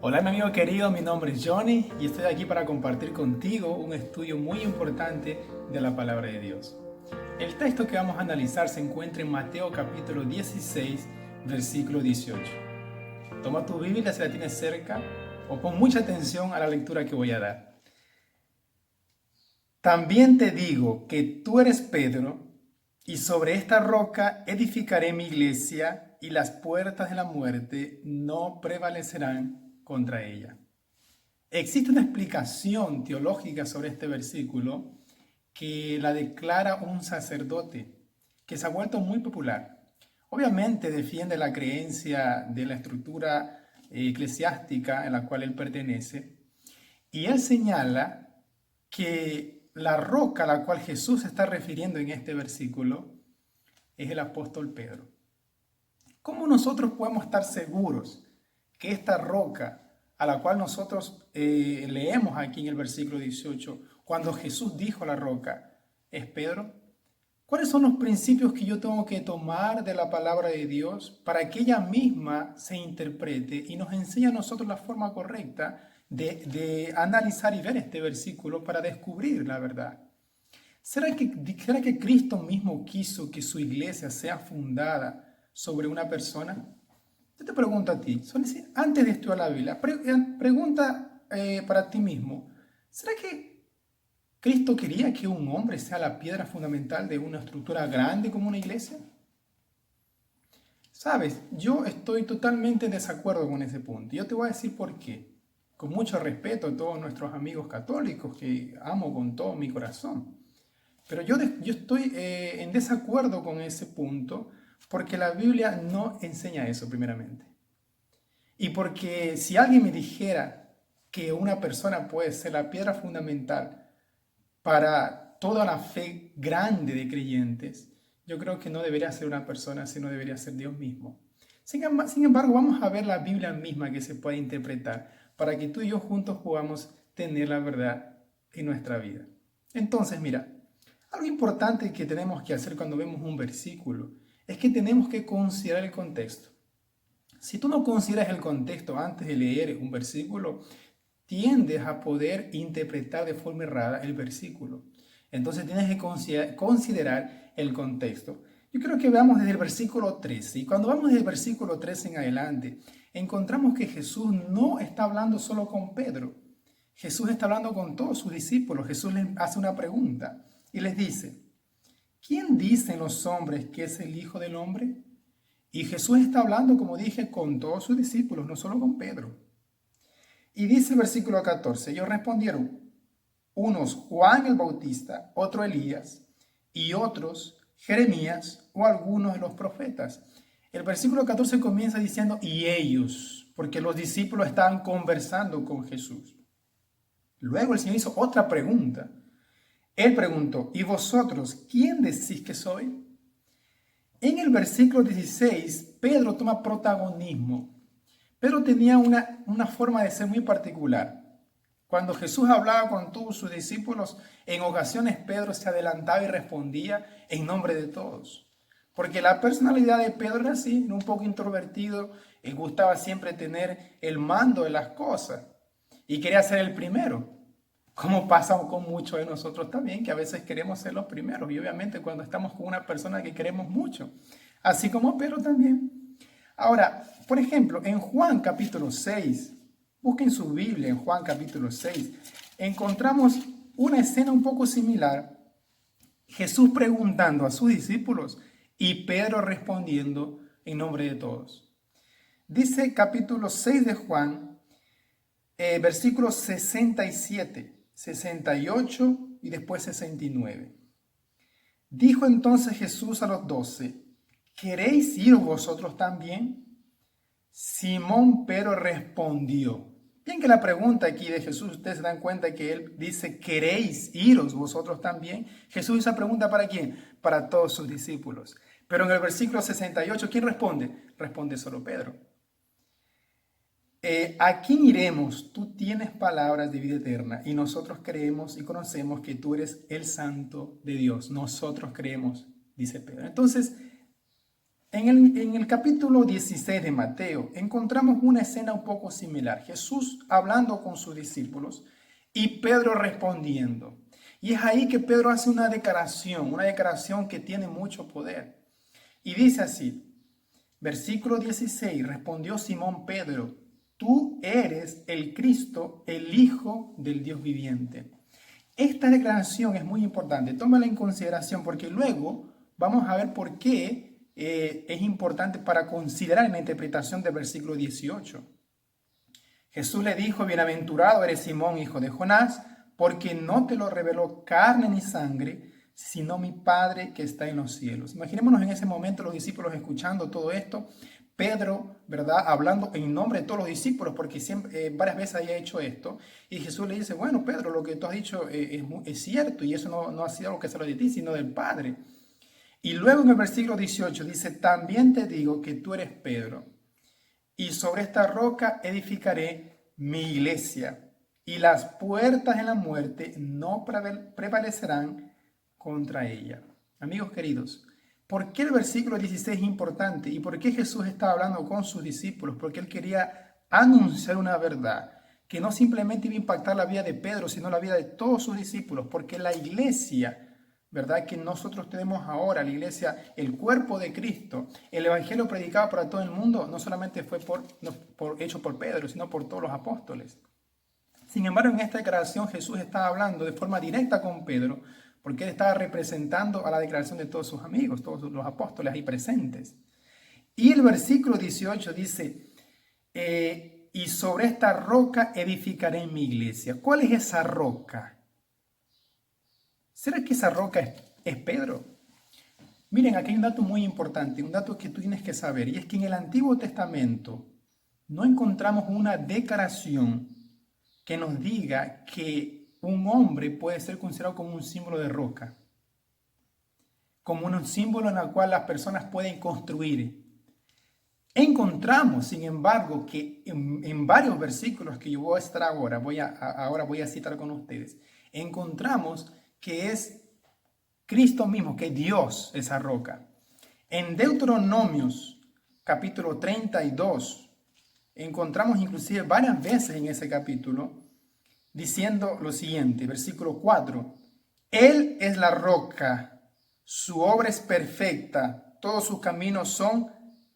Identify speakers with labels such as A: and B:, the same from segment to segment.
A: Hola mi amigo querido, mi nombre es Johnny y estoy aquí para compartir contigo un estudio muy importante de la palabra de Dios. El texto que vamos a analizar se encuentra en Mateo capítulo 16, versículo 18. Toma tu Biblia si la tienes cerca o pon mucha atención a la lectura que voy a dar. También te digo que tú eres Pedro y sobre esta roca edificaré mi iglesia y las puertas de la muerte no prevalecerán contra ella. Existe una explicación teológica sobre este versículo que la declara un sacerdote que se ha vuelto muy popular. Obviamente defiende la creencia de la estructura eclesiástica en la cual él pertenece y él señala que la roca a la cual Jesús se está refiriendo en este versículo es el apóstol Pedro. ¿Cómo nosotros podemos estar seguros que esta roca a la cual nosotros leemos aquí en el versículo 18, cuando Jesús dijo la roca, es Pedro? ¿Cuáles son los principios que yo tengo que tomar de la palabra de Dios para que ella misma se interprete y nos enseñe a nosotros la forma correcta de analizar y ver este versículo para descubrir la verdad? ¿Será que Cristo mismo quiso que su iglesia sea fundada sobre una persona? Yo te pregunto a ti, antes de estudiar la Biblia, pregunta para ti mismo, ¿será que Cristo quería que un hombre sea la piedra fundamental de una estructura grande como una iglesia? Sabes, yo estoy totalmente en desacuerdo con ese punto. Yo te voy a decir por qué. Con mucho respeto a todos nuestros amigos católicos que amo con todo mi corazón. Pero yo estoy en desacuerdo con ese punto porque la Biblia no enseña eso primeramente. Y porque si alguien me dijera que una persona puede ser la piedra fundamental para toda la fe grande de creyentes, yo creo que no debería ser una persona, sino debería ser Dios mismo. Sin embargo, vamos a ver la Biblia misma que se puede interpretar para que tú y yo juntos podamos tener la verdad en nuestra vida. Entonces, mira, algo importante que tenemos que hacer cuando vemos un versículo es que tenemos que considerar el contexto. Si tú no consideras el contexto antes de leer un versículo, tiendes a poder interpretar de forma errada el versículo. Entonces tienes que considerar el contexto. Yo creo que veamos desde el versículo 13. Y cuando vamos desde el versículo 13 en adelante, encontramos que Jesús no está hablando solo con Pedro. Jesús está hablando con todos sus discípulos. Jesús les hace una pregunta y les dice, ¿quién dicen los hombres que es el Hijo del Hombre? Y Jesús está hablando, como dije, con todos sus discípulos, no solo con Pedro. Y dice el versículo 14, ellos respondieron, unos Juan el Bautista, otro Elías, y otros Jeremías o algunos de los profetas. El versículo 14 comienza diciendo, y ellos, porque los discípulos estaban conversando con Jesús. Luego el Señor hizo otra pregunta. Él preguntó, ¿y vosotros quién decís que soy? En el versículo 16, Pedro toma protagonismo. Pedro tenía una forma de ser muy particular. Cuando Jesús hablaba con todos sus discípulos, en ocasiones Pedro se adelantaba y respondía en nombre de todos. Porque la personalidad de Pedro era así, un poco introvertido, él gustaba siempre tener el mando de las cosas y quería ser el primero. Como pasa con muchos de nosotros también, que a veces queremos ser los primeros y obviamente cuando estamos con una persona que queremos mucho, así como Pedro también. Ahora, por ejemplo, en Juan capítulo 6, busquen su Biblia en Juan capítulo 6, encontramos una escena un poco similar, Jesús preguntando a sus discípulos y Pedro respondiendo en nombre de todos. Dice capítulo 6 de Juan, versículos 67. 68 y después 69. Dijo entonces Jesús a los 12, ¿queréis ir vosotros también? Simón Pedro respondió. Bien que la pregunta aquí de Jesús, ustedes se dan cuenta que él dice, ¿queréis iros vosotros también? Jesús hizo esa pregunta ¿para quién? Para todos sus discípulos. Pero en el versículo 68, ¿quién responde? Responde solo Pedro. ¿A quién iremos? Tú tienes palabras de vida eterna y nosotros creemos y conocemos que tú eres el Santo de Dios. Nosotros creemos, dice Pedro. Entonces, En el capítulo 16 de Mateo encontramos una escena un poco similar. Jesús hablando con sus discípulos y Pedro respondiendo. Y es ahí que Pedro hace una declaración que tiene mucho poder. Y dice así, versículo 16, respondió Simón Pedro, tú eres el Cristo, el Hijo del Dios viviente. Esta declaración es muy importante, tómala en consideración porque luego vamos a ver por qué es importante para considerar en la interpretación del versículo 18. Jesús le dijo, bienaventurado eres Simón, hijo de Jonás, porque no te lo reveló carne ni sangre, sino mi Padre que está en los cielos. Imaginémonos en ese momento los discípulos escuchando todo esto, Pedro, ¿verdad? Hablando en nombre de todos los discípulos, porque siempre, varias veces había hecho esto, y Jesús le dice, bueno, Pedro, lo que tú has dicho es cierto, y eso no ha sido algo que salió de ti, sino del Padre. Y luego en el versículo 18 dice, también te digo que tú eres Pedro, y sobre esta roca edificaré mi iglesia, y las puertas de la muerte no prevalecerán contra ella. Amigos queridos, ¿por qué el versículo 16 es importante? ¿Y por qué Jesús estaba hablando con sus discípulos? Porque él quería anunciar una verdad que no simplemente iba a impactar la vida de Pedro, sino la vida de todos sus discípulos, porque la iglesia, ¿verdad? Que nosotros tenemos ahora, la iglesia, el cuerpo de Cristo, el evangelio predicado para todo el mundo, no solamente fue hecho por Pedro, sino por todos los apóstoles. Sin embargo, en esta declaración Jesús estaba hablando de forma directa con Pedro, porque él estaba representando a la declaración de todos sus amigos, todos los apóstoles ahí presentes. Y el versículo 18 dice, y sobre esta roca edificaré mi iglesia. ¿Cuál es esa roca? ¿Será que esa roca es Pedro? Miren, aquí hay un dato muy importante, un dato que tú tienes que saber, y es que en el Antiguo Testamento no encontramos una declaración que nos diga que un hombre puede ser considerado como un símbolo de roca, como un símbolo en el cual las personas pueden construir. Encontramos, sin embargo, que en varios versículos que yo voy a estar ahora voy a citar con ustedes, encontramos que es Cristo mismo, que Dios esa roca. En Deuteronomios capítulo 32, encontramos inclusive varias veces en ese capítulo diciendo lo siguiente, versículo 4, Él es la roca, su obra es perfecta, todos sus caminos son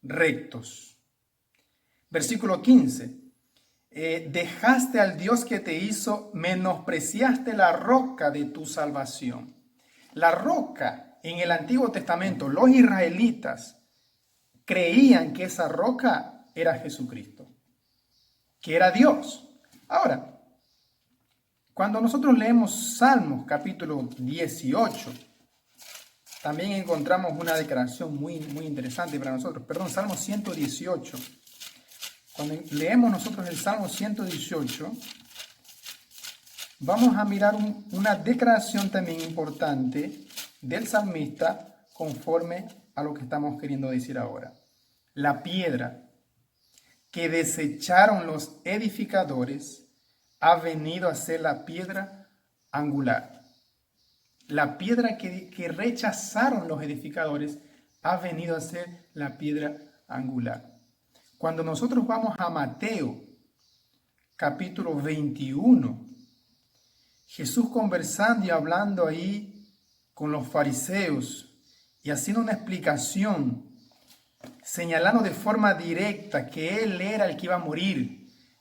A: rectos. Versículo 15, dejaste al Dios que te hizo, menospreciaste la roca de tu salvación. La roca en el Antiguo Testamento, los israelitas creían que esa roca era Jesucristo, que era Dios. Ahora, cuando nosotros leemos Salmos capítulo 18, también encontramos una declaración muy interesante para nosotros. Perdón, Salmo 118. Cuando leemos nosotros el Salmo 118, vamos a mirar una declaración también importante del salmista conforme a lo que estamos queriendo decir ahora. La piedra que desecharon los edificadores ha venido a ser la piedra angular. La piedra que rechazaron los edificadores ha venido a ser la piedra angular. Cuando nosotros vamos a Mateo, capítulo 21, Jesús conversando y hablando ahí con los fariseos y haciendo una explicación, señalando de forma directa que Él era el que iba a morir,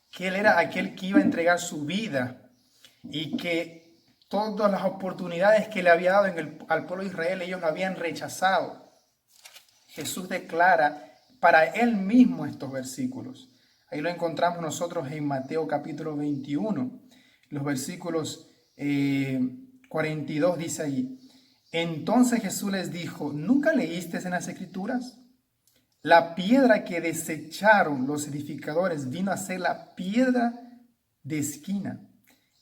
A: que Él era aquel que iba a entregar su vida y que todas las oportunidades que le había dado al pueblo de Israel, ellos lo habían rechazado. Jesús declara para Él mismo estos versículos. Ahí lo encontramos nosotros en Mateo capítulo 21, los versículos 42 dice allí. Entonces Jesús les dijo, ¿nunca leísteis en las Escrituras? La piedra que desecharon los edificadores vino a ser la piedra de esquina.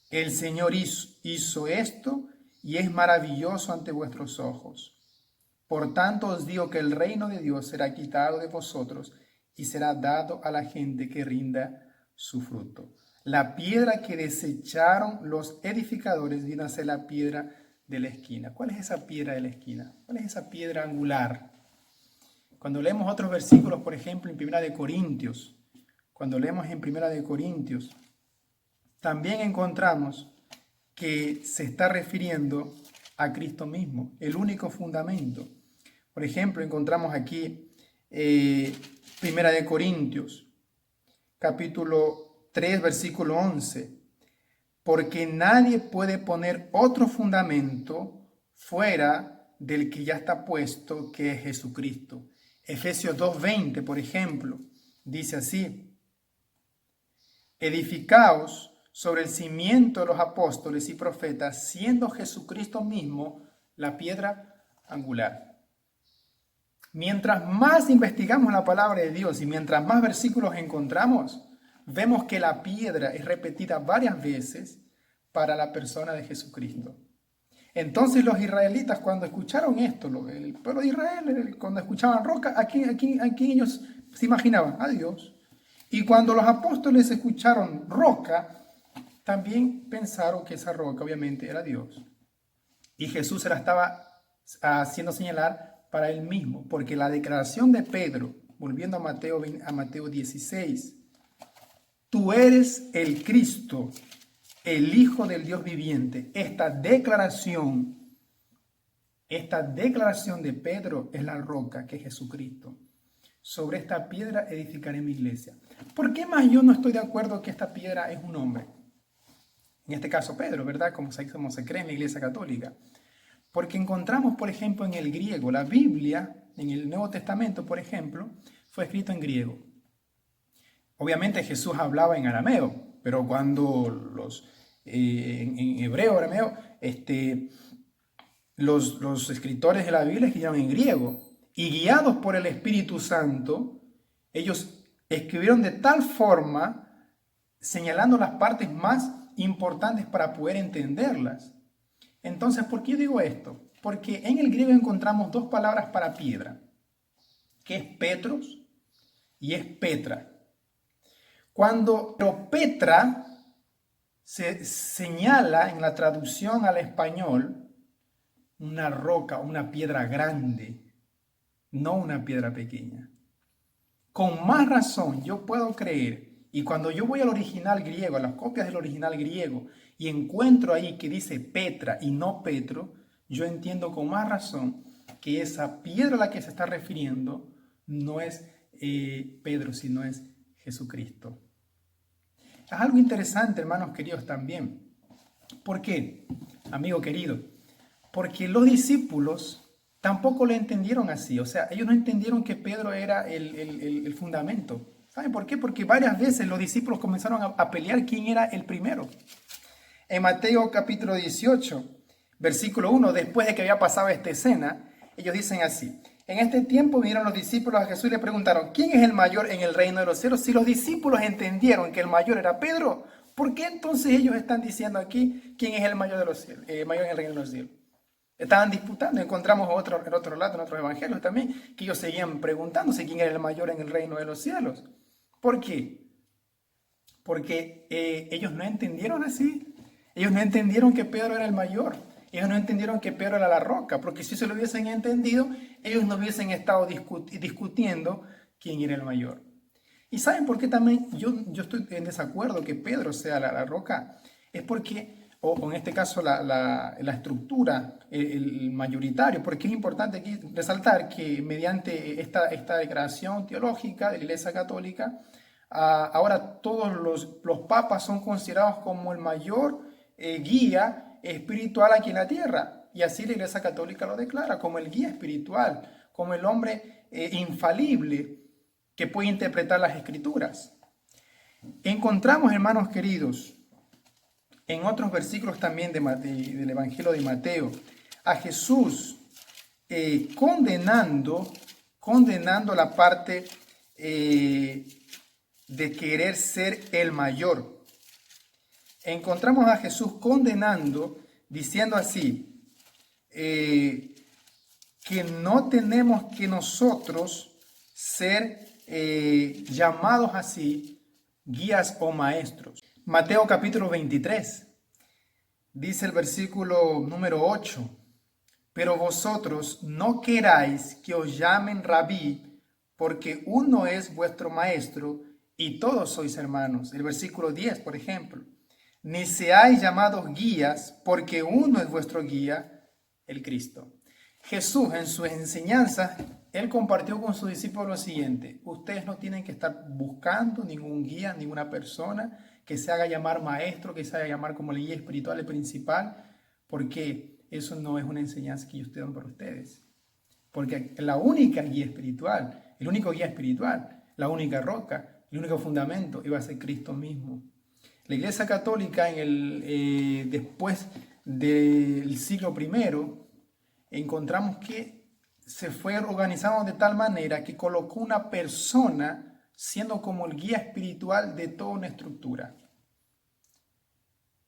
A: El Señor hizo esto y es maravilloso ante vuestros ojos. Por tanto os digo que el reino de Dios será quitado de vosotros y será dado a la gente que rinda su fruto. La piedra que desecharon los edificadores vino a ser la piedra de la esquina. ¿Cuál es esa piedra de la esquina? ¿Cuál es esa piedra angular? Cuando leemos otros versículos, por ejemplo, en Primera de Corintios, cuando leemos en Primera de Corintios, también encontramos que se está refiriendo a Cristo mismo, el único fundamento. Por ejemplo, encontramos aquí Primera de Corintios, capítulo 3, versículo 11. Porque nadie puede poner otro fundamento fuera del que ya está puesto, que es Jesucristo. Efesios 2:20, por ejemplo, dice así: edificaos sobre el cimiento de los apóstoles y profetas, siendo Jesucristo mismo la piedra angular. Mientras más investigamos la palabra de Dios y mientras más versículos encontramos, vemos que la piedra es repetida varias veces para la persona de Jesucristo. Entonces los israelitas, cuando escucharon esto, el pueblo de Israel, cuando escuchaban roca, ¿a quién ellos se imaginaban? A Dios. Y cuando los apóstoles escucharon roca, también pensaron que esa roca obviamente era Dios. Y Jesús se la estaba haciendo señalar para él mismo, porque la declaración de Pedro, volviendo a Mateo 16, tú eres el Cristo, el Hijo del Dios viviente. Esta declaración de Pedro es la roca, que es Jesucristo. Sobre esta piedra edificaré mi iglesia. ¿Por qué más yo no estoy de acuerdo que esta piedra es un hombre? En este caso Pedro, ¿verdad? Como se cree en la Iglesia Católica. Porque encontramos, por ejemplo, en el griego, la Biblia, en el Nuevo Testamento, por ejemplo, fue escrito en griego. Obviamente Jesús hablaba en arameo, pero cuando en hebreo, arameo, los escritores de la Biblia escribieron en griego. Y guiados por el Espíritu Santo, ellos escribieron de tal forma, señalando las partes más importantes para poder entenderlas. Entonces, ¿por qué digo esto? Porque en el griego encontramos dos palabras para piedra, que es Petros y es Petra. Pero Petra se señala en la traducción al español una roca, una piedra grande, no una piedra pequeña. Con más razón yo puedo creer, y cuando yo voy al original griego, a las copias del original griego, y encuentro ahí que dice Petra y no Petro, yo entiendo con más razón que esa piedra a la que se está refiriendo no es Pedro, sino es Jesucristo. Es algo interesante, hermanos queridos, también. ¿Por qué, amigo querido? Porque los discípulos tampoco lo entendieron así. O sea, ellos no entendieron que Pedro era el fundamento. ¿Saben por qué? Porque varias veces los discípulos comenzaron a pelear quién era el primero. En Mateo capítulo 18, versículo 1, después de que había pasado esta escena, ellos dicen así: en este tiempo vinieron los discípulos a Jesús y le preguntaron, ¿quién es el mayor en el reino de los cielos? Si los discípulos entendieron que el mayor era Pedro, ¿por qué entonces ellos están diciendo aquí quién es el mayor de los cielos, mayor en el reino de los cielos? Estaban disputando. Encontramos en otro relato, en otros evangelios también, que ellos seguían preguntándose quién era el mayor en el reino de los cielos. ¿Por qué? Porque ellos no entendieron así. Ellos no entendieron que Pedro era el mayor. Ellos no entendieron que Pedro era la roca, porque si se lo hubiesen entendido, ellos no hubiesen estado discutiendo quién era el mayor. ¿Y saben por qué también yo estoy en desacuerdo que Pedro sea la roca? Es porque, o en este caso la estructura, el mayoritario, porque es importante aquí resaltar que mediante esta declaración teológica de la Iglesia Católica, ahora todos los papas son considerados como el mayor guía espiritual aquí en la tierra, y así la Iglesia Católica lo declara como el guía espiritual, como el hombre infalible que puede interpretar las Escrituras. Encontramos, hermanos queridos, en otros versículos también del Evangelio de Mateo, a Jesús condenando la parte de querer ser el mayor. Encontramos a Jesús condenando, diciendo así, que no tenemos que nosotros ser llamados así, guías o maestros. Mateo capítulo 23, dice el versículo número 8, pero vosotros no queráis que os llamen rabí, porque uno es vuestro maestro y todos sois hermanos. El versículo 10, por ejemplo. Ni seáis llamados guías, porque uno es vuestro guía, el Cristo. Jesús en sus enseñanzas, él compartió con sus discípulos lo siguiente: ustedes no tienen que estar buscando ningún guía, ninguna persona que se haga llamar maestro, que se haga llamar como el guía espiritual, el principal, porque eso no es una enseñanza que ellos te dan para ustedes. Porque la única guía espiritual, el único guía espiritual, la única roca, el único fundamento iba a ser Cristo mismo. La Iglesia Católica después del siglo I encontramos que se fue organizando de tal manera que colocó una persona siendo como el guía espiritual de toda una estructura.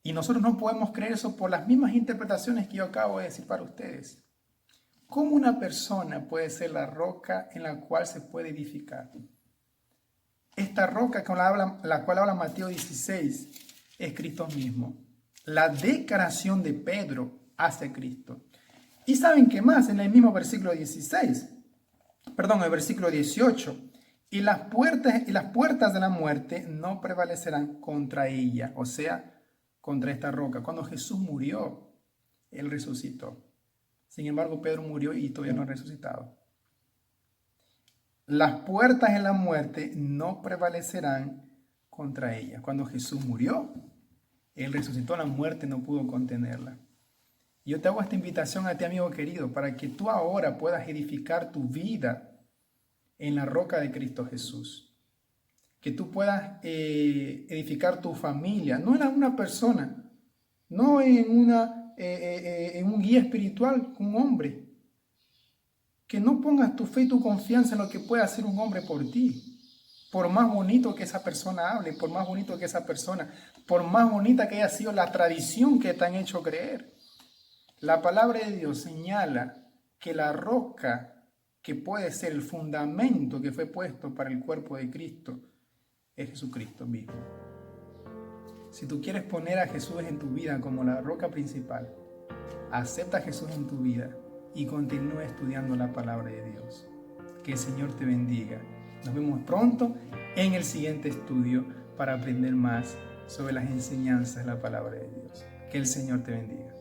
A: Y nosotros no podemos creer eso por las mismas interpretaciones que yo acabo de decir para ustedes. ¿Cómo una persona puede ser la roca en la cual se puede edificar? Esta roca con la cual habla Mateo 16 es Cristo mismo. La declaración de Pedro hacia Cristo. ¿Y saben qué más? En el mismo versículo 16, el versículo 18. Y las puertas de la muerte no prevalecerán contra ella, o sea, contra esta roca. Cuando Jesús murió, Él resucitó. Sin embargo, Pedro murió y todavía no ha resucitado. Las puertas de la muerte no prevalecerán contra ella. Cuando Jesús murió, Él resucitó, la muerte no pudo contenerla. Yo te hago esta invitación a ti, amigo querido, para que tú ahora puedas edificar tu vida en la roca de Cristo Jesús. Que tú puedas edificar tu familia, no en una persona, no en un guía espiritual, un hombre. Que no pongas tu fe y tu confianza en lo que puede hacer un hombre por ti. Por más bonito que esa persona hable, por más bonito que esa persona, por más bonita que haya sido la tradición que te han hecho creer. La palabra de Dios señala que la roca que puede ser el fundamento que fue puesto para el cuerpo de Cristo es Jesucristo mismo. Si tú quieres poner a Jesús en tu vida como la roca principal, acepta a Jesús en tu vida y continúa estudiando la palabra de Dios. Que el Señor te bendiga. Nos vemos pronto en el siguiente estudio para aprender más sobre las enseñanzas de la palabra de Dios. Que el Señor te bendiga.